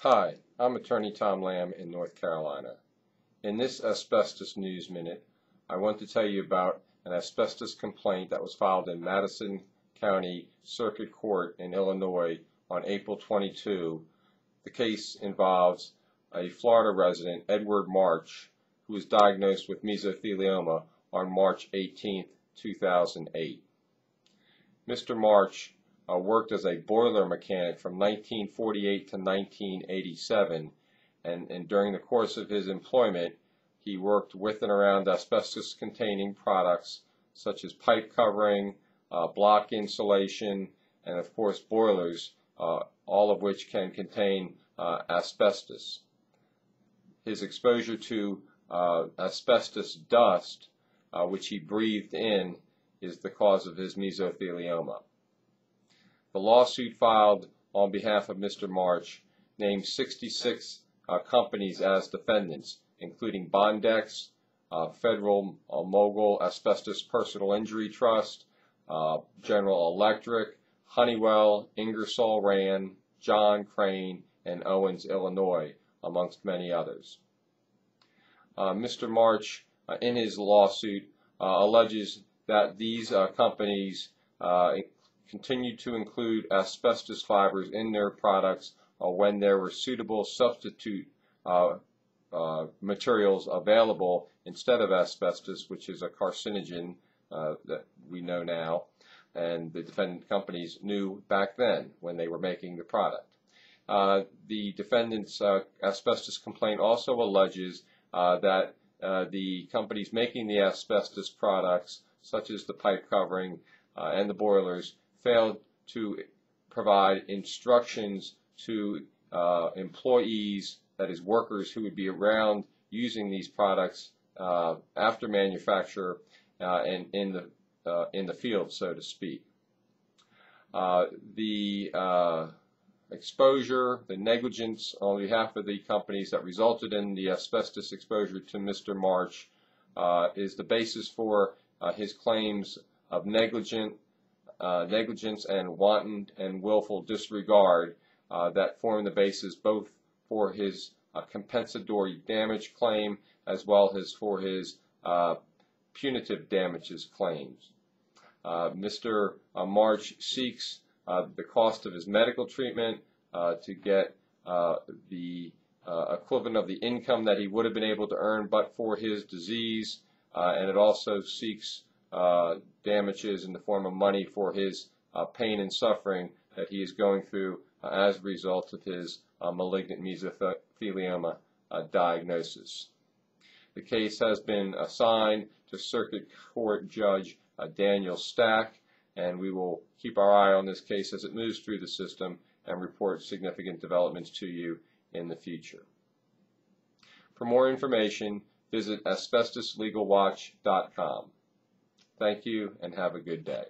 Hi, I'm Attorney Tom Lamb in North Carolina. In this Asbestos News Minute, I want to tell you about an asbestos complaint that was filed in Madison County Circuit Court in Illinois on April 22. The case involves a Florida resident, Edward March, who was diagnosed with mesothelioma on March 18, 2008. Mr. March worked as a boiler mechanic from 1948 to 1987, and during the course of his employment, he worked with and around asbestos-containing products such as pipe covering, block insulation, and of course boilers, all of which can contain asbestos. His exposure to asbestos dust, which he breathed in, is the cause of his mesothelioma. The lawsuit filed on behalf of Mr. March named 66 companies as defendants, including Bondex, Federal Mogul Asbestos Personal Injury Trust, General Electric, Honeywell, Ingersoll Rand, John Crane, and Owens, Illinois, amongst many others. Mr. March, in his lawsuit, alleges that these companies continued to include asbestos fibers in their products when there were suitable substitute materials available instead of asbestos, which is a carcinogen that we know now, and the defendant companies knew back then when they were making the product. The defendant's asbestos complaint also alleges that the companies making the asbestos products, such as the pipe covering and the boilers, failed to provide instructions to employees, that is workers who would be around using these products after manufacture and in the field, so to speak. The exposure, the negligence on behalf of the companies that resulted in the asbestos exposure to Mr. March is the basis for his claims of negligence and wanton and willful disregard that form the basis both for his compensatory damage claim as well as for his punitive damages claims. Mr. March seeks the cost of his medical treatment to get the equivalent of the income that he would have been able to earn but for his disease, and it also seeks damages in the form of money for his pain and suffering that he is going through as a result of his malignant mesothelioma diagnosis. The case has been assigned to Circuit Court Judge Daniel Stack, and we will keep our eye on this case as it moves through the system and report significant developments to you in the future. For more information, visit asbestoslegalwatch.com. Thank you and have a good day.